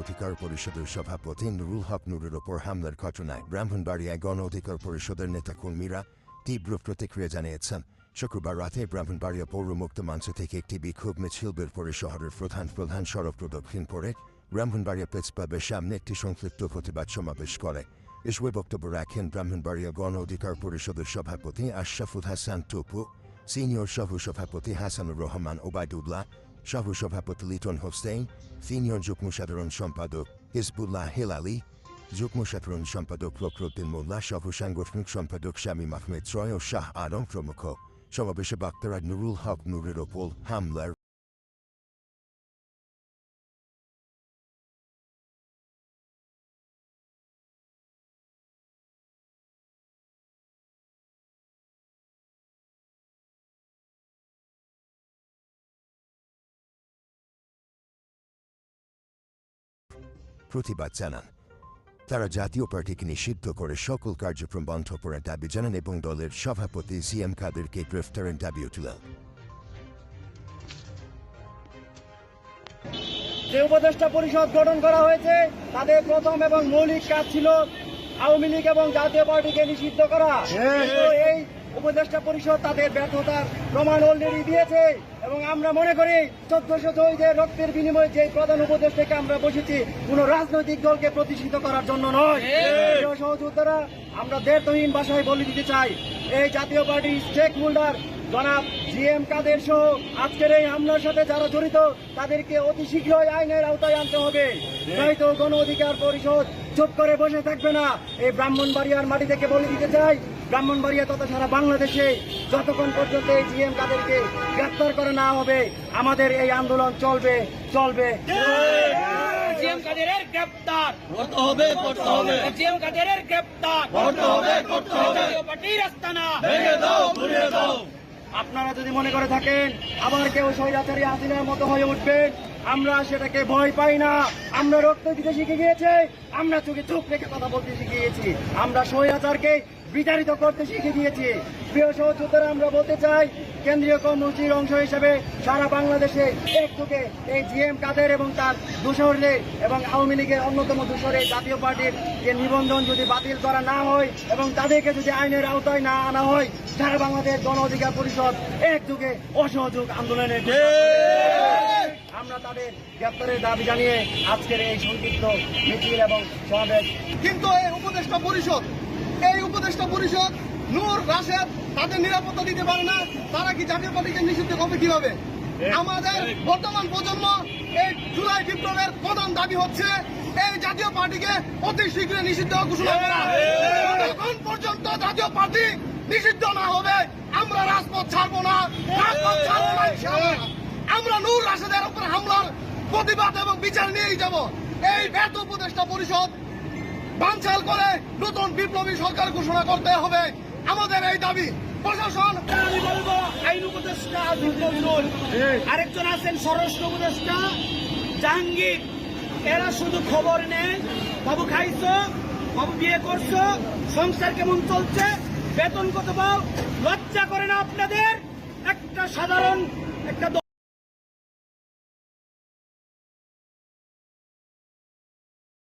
অধিকার পরিষদের সভাপতি নুরুল হক নূরের ওপর হামলার ঘটনায় ব্রাহ্মণবাড়িয়ায় গণ অধিকার পরিষদের নেতাকর্মীরা তীব্র প্রতিক্রিয়া জানিয়েছেন। শুক্রবার রাতে ব্রাহ্মণবাড়িয়া পৌর মুক্ত মঞ্চ থেকে একটি বিক্ষোভ মিছিল বের করে শহরের প্রধান সড়ক প্রদক্ষিণ করে ব্রাহ্মণবাড়িয়া প্রেস ক্লাবের সামনে একটি সংক্ষিপ্ত প্রতিবাদ সমাবেশ করে। এসবে বক্তব্য রাখেন ব্রাহ্মণবাড়িয়া গণ অধিকার পরিষদের সভাপতি আশরাফুল হাসান টুপু, সিনিয়র সহ সভাপতি হাসানুর রহমান ওবায়দুল্লাহ, সহ সভাপতি লিটন হোসেন, সিনিয়র যুগ্ম সাধারণ সম্পাদক হিজবুল্লাহ হেলালি, যুগ্ম সাধারণ সম্পাদক ফখরুদ্দিন মোল্লা সহ সাংগঠনিক সম্পাদক শামীম আহমেদ রয় ও শাহ আলম প্রমুখ। সমাবেশে বক্তারা নুরুল হক নূরের ওপর হামলার প্রতিবাদ জানান। তারা জাতীয় পার্টিকে নিষিদ্ধ করে সকল কার্যক্রম বন্ধ করার দাবি জানান এবং দলের সভাপতি জিএম কাদেরকে গ্রেফতারের দাবিও তুলেন। যে উপদেষ্টা পরিষদ গঠন করা হয়েছে তাদের প্রথম এবং মৌলিক কাজ ছিল আওয়ামী লীগ এবং জাতীয় পার্টিকে নিষিদ্ধ করা। এই উপদেষ্টা পরিষদ তাদের ব্যর্থতার প্রমাণ অলরেডি দিয়েছে এবং আমরা মনে করি 1400 শহীদের রক্তের বিনিময়ে যে প্রধান উপদেষ্টাকে আমরা বসেছি কোন রাজনৈতিক দলকে প্রতিষ্ঠিত করার জন্য নয়। সহযোদ্ধারা, আমরা দ্ব্যর্থহীন ভাষায় বলে দিতে চাই, এই জাতীয় পার্টির স্টেক হোল্ডার জনাব জিএম কাদের সহ আজকের এই হামলার সাথে যারা জড়িত তাদেরকে অতি শীঘ্রই আইনের আওতায় আনতে হবে, নয়তো গণ অধিকার পরিষদ চুপ করে বসে থাকবে না। এই ব্রাহ্মণবাড়িয়ার মাটি থেকে বলে দিতে চাই, ব্রাহ্মণবাড়িয়া তথা সারা বাংলাদেশে যতক্ষণ পর্যন্ত এই জিএম কাদেরকে গ্রেফতার করে না হবে আমাদের এই আন্দোলন চলবে। জিএম কাদেরের গ্রেফতার করতে হবে। জিএম কাদেরের গ্রেফতার করতে হবে। পার্টির আস্তানা ভেঙে দাও, গুঁড়িয়ে দাও। আপনারা যদি মনে করে থাকেন আবার কেউ স্বৈরাচারী হাসিনার মতো হয়ে উঠবেন, আমরা সেটাকে ভয় পাই না। আমরা রক্ত দিতে শিখে গিয়েছি, আমরা চোখে চোখ রেখে কথা বলতে শিখে গিয়েছি, আমরা স্বৈরাচারকে বিতাড়িত করতে শিখে দিয়েছি। প্রিয় সহযোদ্ধারা, আমরা বলতে চাই কেন্দ্রীয় কর্মসূচির অংশ হিসেবে সারা বাংলাদেশে একযোগে এই জিএম কাদের এবং তার দোসরদের এবং আওয়ামী লীগের অন্যতম দোসরে জাতীয় পার্টির যে নিবন্ধন যদি বাতিল করা না হয় এবং তাদেরকে যদি আইনের আওতায় না আনা হয়, সারা বাংলাদেশ গণ অধিকার পরিষদ একযোগে অসহযোগ আন্দোলনের আমরা তাদের গ্রেফতারের দাবি জানিয়ে আজকের এই সংক্ষিপ্ত মিছিল এবং সমাবেশ। কিন্তু এই উপদেষ্টা পরিষদ নূর রাশেদ তাদের নিরাপত্তা দিতে পারে না, তারা কি জাতীয় পার্টিকে নিষিদ্ধ করবে কিভাবে? আমাদের বর্তমান প্রজন্ম এই জুলাই বিপ্লবের প্রধান দাবি হচ্ছে এই জাতীয় পার্টিকে অতি শীঘ্র নিষিদ্ধ ঘোষণা করা। যতক্ষণ পর্যন্ত জাতীয় পার্টি নিষিদ্ধ না হবে আমরা রাজপথ ছাড়বো না। আমরা নূর রাশেদের উপর হামলার প্রতিবাদ এবং বিচার নিয়েই যাব। এই ব্যর্থ উপদেষ্টা পরিষদ বানচাল করে নতুন বিপ্লবী সরকার ঘোষণা করতে হবে, আমাদের এই দাবি। প্রশাসন, আমি বলবো আইন উপদেষ্টা আরেকজন আছেন স্বরাষ্ট্র উপদেষ্টা জাহাঙ্গীর, এরা শুধু খবর নেয় বাবু খাইছো, বাবু বিয়ে করছো, সংসার কেমন চলছে, বেতন কত পাও, লজ্জা করে না আপনাদের? একটা সাধারণ একটা